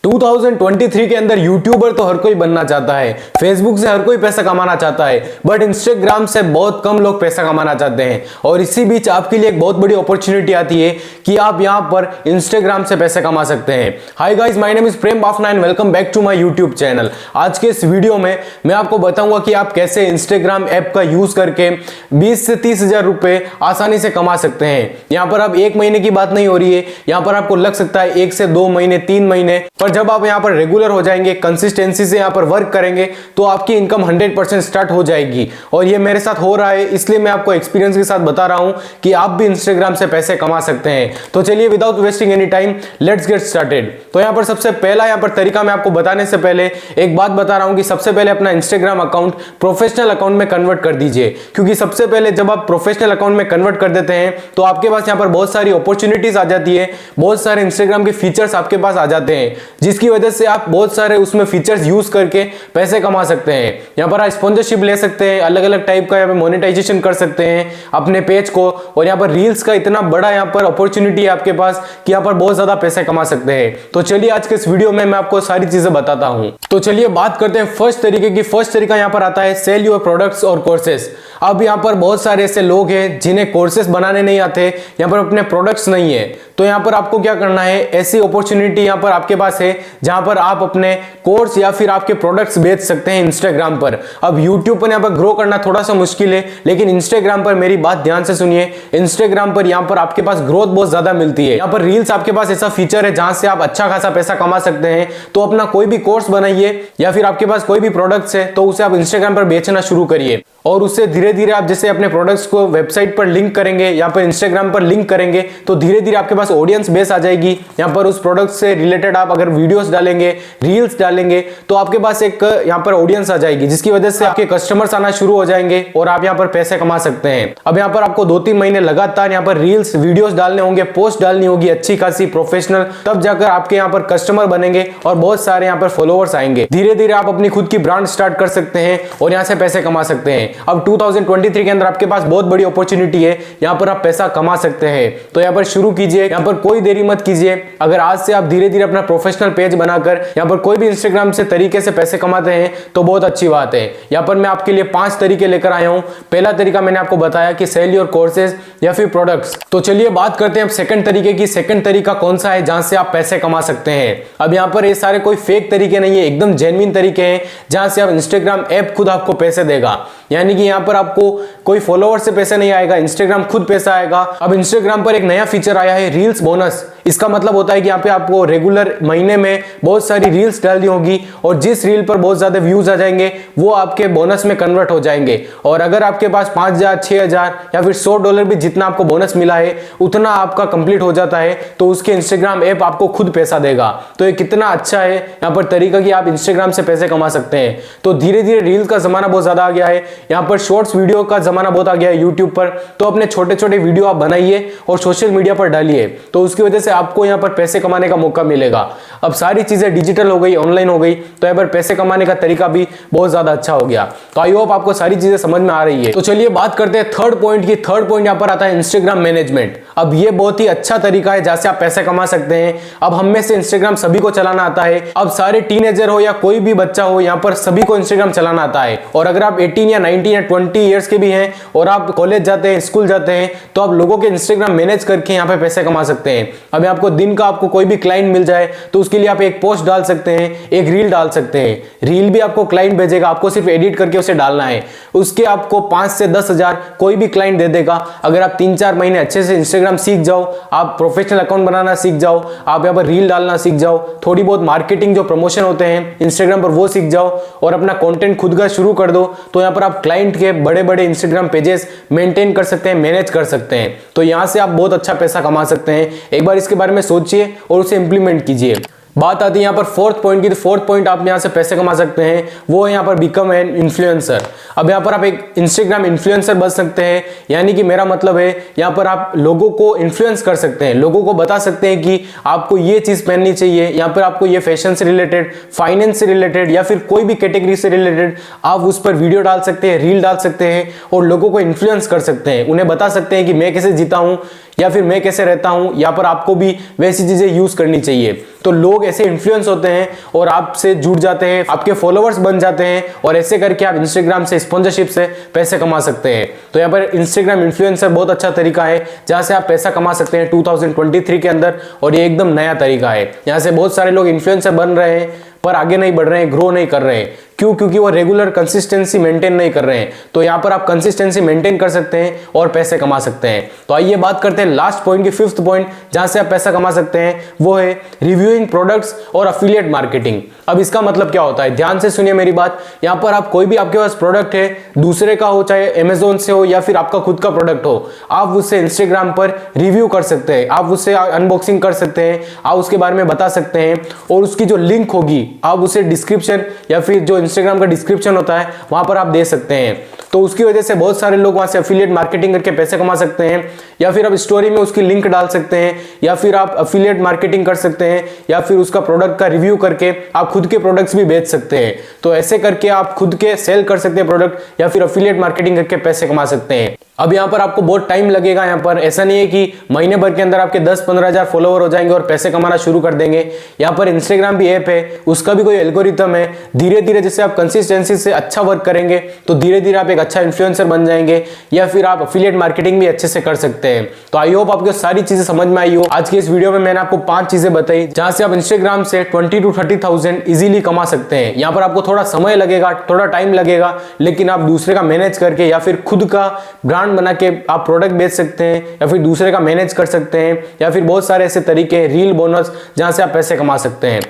2023 के अंदर यूट्यूबर तो हर कोई बनना चाहता है, फेसबुक से हर कोई पैसा कमाना चाहता है, बट इंस्टाग्राम से बहुत कम लोग पैसा कमाना चाहते हैं। और इसी बीच आपके लिए एक बहुत बड़ी अपॉर्चुनिटी आती है कि आप यहां पर इंस्टाग्राम से पैसे कमा सकते हैं। Hi guys, my name is Prem Bafna and welcome back to my YouTube channel. आज के इस वीडियो में मैं आपको बताऊंगा कि आप कैसे इंस्टाग्राम ऐप का यूज करके 20 से 30 हजार रुपए आसानी से कमा सकते हैं। यहां पर अब एक महीने की बात नहीं हो रही है, यहां पर आपको लग सकता है 1 से 2 महीने 3 महीने, पर जब आप यहां पर रेगुलर हो जाएंगे, कंसिस्टेंसी से यहां पर वर्क करेंगे तो आपकी इनकम 100% स्टार्ट हो जाएगी। और ये मेरे साथ हो रहा है, इसलिए मैं आपको एक्सपीरियंस के साथ बता रहा हूं कि आप भी इंस्टाग्राम से पैसे कमा सकते हैं। तो चलिए without wasting any time let's get started. तो यहां पर सबसे पहला यहां पर तरीका मैं आपको बताने से पहले एक बात बता रहा हूं कि सबसे पहले अपना इंस्टाग्राम अकाउंट प्रोफेशनल अकाउंट में कन्वर्ट कर दीजिए, क्योंकि सबसे पहले जब आप प्रोफेशनल अकाउंट में कन्वर्ट कर देते हैं तो आपके पास यहां पर बहुत सारी अपॉर्चुनिटीज आ जाती है, बहुत सारे इंस्टाग्राम के फीचर्स आपके पास आ जाते हैं, जिसकी वजह से आप बहुत सारे उसमें फीचर्स यूज करके पैसे कमा सकते हैं। यहां पर आप स्पॉन्सरशिप ले सकते हैं, अलग अलग टाइप का यहां पर मोनेटाइजेशन कर सकते हैं अपने पेज को, और यहां पर रील्स का इतना बड़ा यहां पर अपॉर्चुनिटी है आपके पास कि यहां पर बहुत ज्यादा पैसे कमा सकते हैं। तो चलिए आज के इस वीडियो में मैं आपको सारी चीजें बताता हूं। तो चलिए बात करते हैं फर्स्ट तरीके की। फर्स्ट तरीका यहां पर आता है सेल योर प्रोडक्ट्स और कोर्सेस। अब यहां पर बहुत सारे ऐसे लोग हैं जिन्हें कोर्सेस बनाने नहीं आते, यहां पर अपने प्रोडक्ट्स नहीं है, तो यहां पर आपको क्या करना है, ऐसी अपॉर्चुनिटी यहां पर आपके पास है जहां पर आप अपने कोर्स या फिर आपके प्रोडक्ट्स बेच सकते हैं इंस्टाग्राम पर। अब यूट्यूब पर यहां पर ग्रो करना थोड़ा सा मुश्किल है, लेकिन इंस्टाग्राम पर मेरी बात ध्यान से सुनिए, इंस्टाग्राम पर यहां पर आपके पास ग्रोथ बहुत ज्यादा मिलती है। यहां पर रील्स आपके पास ऐसा फीचर है जहां से आप अच्छा खासा पैसा कमा सकते हैं। तो अपना कोई भी कोर्स बनाइए या फिर आपके पास कोई भी प्रोडक्ट्स है तो उसे आप इंस्टाग्राम पर बेचना शुरू करिए, और उससे धीरे धीरे आप जैसे अपने प्रोडक्ट्स को वेबसाइट पर लिंक करेंगे या पर इंस्टाग्राम पर लिंक करेंगे तो धीरे धीरे आपके पास ऑडियंस बेस आ जाएगी। यहां पर उस प्रोडक्ट से रिलेटेड आप अगर वीडियोस डालेंगे, रील्स डालेंगे तो आपके पास एक यहां पर ऑडियंस आ जाएगी, जिसकी वजह से आपके कस्टमर्स आना शुरू हो जाएंगे और आप यहां पर पैसे कमा सकते हैं। अब यहां पर आपको 2-3 महीने लगातार यहां पर रील्स वीडियोस डालने होंगे, पोस्ट डालनी होगी अच्छी खासी प्रोफेशनल, तब जाकर आपके यहां पर कस्टमर बनेंगे और बहुत सारे यहां पर फॉलोअर्स आएंगे। धीरे धीरे आप अपनी खुद की ब्रांड स्टार्ट कर सकते हैं और यहां से पैसे कमा सकते हैं। अब 2023 के अंदर आपके पास बहुत बड़ी अपॉर्चुनिटी है, यहां पर आप पैसा कमा सकते हैं। तो यहां पर शुरू कीजिए, यहां पर कोई देरी मत कीजिए। अगर आज से आप धीरे धीरे अपना प्रोफेशनल पेज बनाकर यहां पर कोई भी इंस्टाग्राम से तरीके से पैसे कमाते हैं तो बहुत अच्छी बात है। यहां पर मैं आपके लिए 5 तरीके लेकर आया हूं। पहला तरीका मैंने आपको बताया कि सेल योर कोर्सेज या फिर प्रोडक्ट्स। तो चलिए बात करते हैं अब सेकंड तरीके की। सेकंड तरीका कौन सा है जहां से आप पैसे कमा सकते हैं। अब यहां पर ये सारे कोई फेक तरीके नहीं है, एकदम जेन्युइन तरीके हैं जहां से आप इंस्टाग्राम ऐप खुद आपको पैसे देगा। यानी कि यहां पर आपको कोई फॉलोअर से पैसे नहीं आएगा, इंस्टाग्राम खुद पैसा आएगा। अब इंस्टाग्राम पर एक नया फीचर आया है रील्स बोनस। इसका मतलब होता है कि यहाँ पे आपको रेगुलर महीने में बहुत सारी रील्स डालनी होगी और जिस रील पर बहुत ज्यादा व्यूज आ जाएंगे वो आपके बोनस में कन्वर्ट हो जाएंगे। और अगर आपके पास 5,000, 6,000 या फिर $100 भी जितना आपको बोनस मिला है उतना आपका कंप्लीट हो जाता है तो उसके इंस्टाग्राम ऐप आपको खुद पैसा देगा। तो ये कितना अच्छा है यहाँ पर तरीका कि आप इंस्टाग्राम से पैसे कमा सकते हैं। तो धीरे धीरे रील्स का जमाना बहुत ज्यादा आ गया है, यहाँ पर शॉर्ट्स वीडियो का जमाना बहुत आ गया है यूट्यूब पर। तो अपने छोटे छोटे वीडियो आप बनाइए और सोशल मीडिया पर डालिए, तो उसकी वजह से आपको यहाँ पर पैसे कमाने का मौका मिलेगा। अब सारी चीजें डिजिटल हो गई, ऑनलाइन हो गई, तो यहाँ पर पैसे कमाने का तरीका भी बहुत ज्यादा अच्छा हो गया। तो आई होप आपको सारी चीजें समझ में आ रही है। तो चलिए बात करते हैं थर्ड पॉइंट की। थर्ड पॉइंट यहाँ पर आता है इंस्टाग्राम मैनेजमेंट। अब ये बहुत ही अच्छा तरीका है जहां से आप पैसे कमा सकते हैं। अब हम में से इंस्टाग्राम सभी को चलाना आता है। अब सारे टीनेजर हो या कोई भी बच्चा हो, यहाँ पर सभी को इंस्टाग्राम चलाना आता है। और अगर आप 18 या 19 या 20 ईयर्स के भी हैं और आप कॉलेज जाते हैं, स्कूल जाते हैं, तो आप लोगों के इंस्टाग्राम मैनेज करके यहाँ पे पैसे कमा सकते हैं। अब आपको दिन का आपको कोई भी क्लाइंट मिल जाए तो उसके लिए आप एक पोस्ट डाल सकते हैं, एक रील डाल सकते हैं। रील भी आपको क्लाइंट भेजेगा, आपको सिर्फ एडिट करके उसे डालना है। उसके आपको 5 से 10 हजार कोई भी क्लाइंट दे देगा। अगर आप 3-4 महीने अच्छे से इंस्टाग्राम सीख जाओ, आप प्रोफेशनल अकाउंट बनाना सीख जाओ, आप यहाँ पर रील डालना सीख जाओ, थोड़ी बहुत मार्केटिंग जो प्रमोशन होते हैं इंस्टाग्राम पर वो सीख जाओ और अपना कंटेंट खुद का शुरू कर दो, तो यहाँ पर आप क्लाइंट के बड़े बड़े इंस्टाग्राम पेजेस मेंटेन कर सकते हैं, मैनेज कर सकते हैं। तो यहाँ से आप बहुत अच्छा पैसा कमा सकते हैं। एक बार इसके बारे में सोचिए और उसे इंप्लीमेंट कीजिए। बात आती है यहाँ पर फोर्थ पॉइंट की। तो फोर्थ पॉइंट आप यहाँ से पैसे कमा सकते हैं वो है यहाँ पर बिकम एन इन्फ्लुएंसर। अब यहाँ पर आप एक इंस्टाग्राम इन्फ्लुएंसर बन सकते हैं, यानी कि मेरा मतलब है यहाँ पर आप लोगों को इन्फ्लुएंस कर सकते हैं, लोगों को बता सकते हैं कि आपको ये चीज पहननी चाहिए, यहाँ पर आपको ये फैशन से रिलेटेड, फाइनेंस से रिलेटेड या फिर कोई भी कैटेगरी से रिलेटेड आप उस पर वीडियो डाल सकते हैं, रील डाल सकते हैं और लोगों को इन्फ्लुएंस कर सकते हैं। उन्हें बता सकते हैं कि मैं कैसे जीता हूँ, या फिर मैं कैसे रहता हूं, यहाँ पर आपको भी वैसी चीजें यूज करनी चाहिए। तो लोग ऐसे इन्फ्लुएंस होते हैं और आपसे जुड़ जाते हैं, आपके फॉलोअर्स बन जाते हैं और ऐसे करके आप इंस्टाग्राम से स्पॉन्सरशिप से पैसे कमा सकते हैं। तो यहाँ पर इंस्टाग्राम इन्फ्लुएंसर बहुत अच्छा तरीका है जहां से आप पैसा कमा सकते हैं 2023 के अंदर, और ये एकदम नया तरीका है। यहाँ से बहुत सारे लोग इन्फ्लुएंसर बन रहे हैं पर आगे नहीं बढ़ रहे हैं, ग्रो नहीं कर रहे हैं। क्यों? क्योंकि वो रेगुलर कंसिस्टेंसी मेंटेन नहीं कर रहे हैं। तो यहाँ पर आप कंसिस्टेंसी मेंटेन कर सकते हैं और पैसे कमा सकते हैं। तो आइए बात करते हैं लास्ट पॉइंट की, फिफ्थ पॉइंट जहां से आप पैसा कमा सकते हैं, वो है रिव्यूइंग प्रोडक्ट्स और अफिलिएट मार्केटिंग। अब इसका मतलब क्या होता है, ध्यान से सुनिए मेरी बात। यहाँ पर आप कोई भी आपके पास प्रोडक्ट है, दूसरे का हो, चाहे अमेजोन से हो या फिर आपका खुद का प्रोडक्ट हो, आप उससे इंस्टाग्राम पर रिव्यू कर सकते हैं, आप उससे अनबॉक्सिंग कर सकते हैं, आप उसके बारे में बता सकते हैं और उसकी जो लिंक होगी आप उसे डिस्क्रिप्शन या फिर जो इंस्टाग्राम का डिस्क्रिप्शन होता है वहां पर आप दे सकते हैं। तो उसकी वजह से बहुत सारे लोग वहां से एफिलिएट मार्केटिंग करके पैसे कमा सकते हैं, या फिर आप स्टोरी में उसकी लिंक डाल सकते हैं, या फिर आप एफिलिएट मार्केटिंग कर सकते हैं, या फिर उसका प्रोडक्ट का रिव्यू करके आप खुद के प्रोडक्ट्स भी बेच सकते हैं। तो ऐसे करके आप खुद के सेल कर सकते हैं प्रोडक्ट, या फिर एफिलिएट मार्केटिंग करके पैसे कमा सकते हैं। अब यहाँ पर आपको बहुत टाइम लगेगा, यहाँ पर ऐसा नहीं है कि महीने भर के अंदर आपके 10-15 हजार फॉलोवर हो जाएंगे और पैसे कमाना शुरू कर देंगे। यहाँ पर इंस्टाग्राम भी ऐप है, उसका भी कोई एल्गोरिथम है। धीरे धीरे जैसे आप कंसिस्टेंसी से अच्छा वर्क करेंगे तो धीरे धीरे आप एक अच्छा इन्फ्लुएंसर बन जाएंगे, या फिर आप एफिलिएट मार्केटिंग भी अच्छे से कर सकते हैं। तो आई होप आपको सारी चीजें समझ में आई हो। आज की इस वीडियो में मैंने आपको 5 चीजें बताई जहां से आप इंस्टाग्राम से 20 to 30,000 इजीली कमा सकते हैं। यहाँ पर आपको थोड़ा समय लगेगा, थोड़ा टाइम लगेगा, लेकिन आप दूसरे का मैनेज करके या फिर खुद का ब्रांड बना के आप प्रोडक्ट बेच सकते हैं, या फिर दूसरे का मैनेज कर सकते हैं, या फिर बहुत सारे ऐसे तरीके हैं, रील बोनस, जहां से आप पैसे कमा सकते हैं।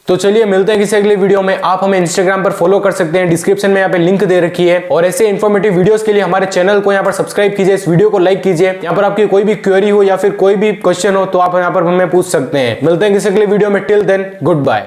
तो चलिए मिलते हैं किसी अगले वीडियो में। आप हमें इंस्टाग्राम पर फॉलो कर सकते हैं, डिस्क्रिप्शन में यहाँ पे लिंक दे रखी है। और ऐसे इन्फॉर्मेटिव वीडियोस के लिए हमारे चैनल को यहाँ पर सब्सक्राइब कीजिए, इस वीडियो को लाइक कीजिए। यहाँ पर आपकी कोई भी क्वेरी हो या फिर कोई भी क्वेश्चन हो तो आप यहाँ पर हमें पूछ सकते हैं। मिलते हैं किसी अगले वीडियो में। Till then good bye.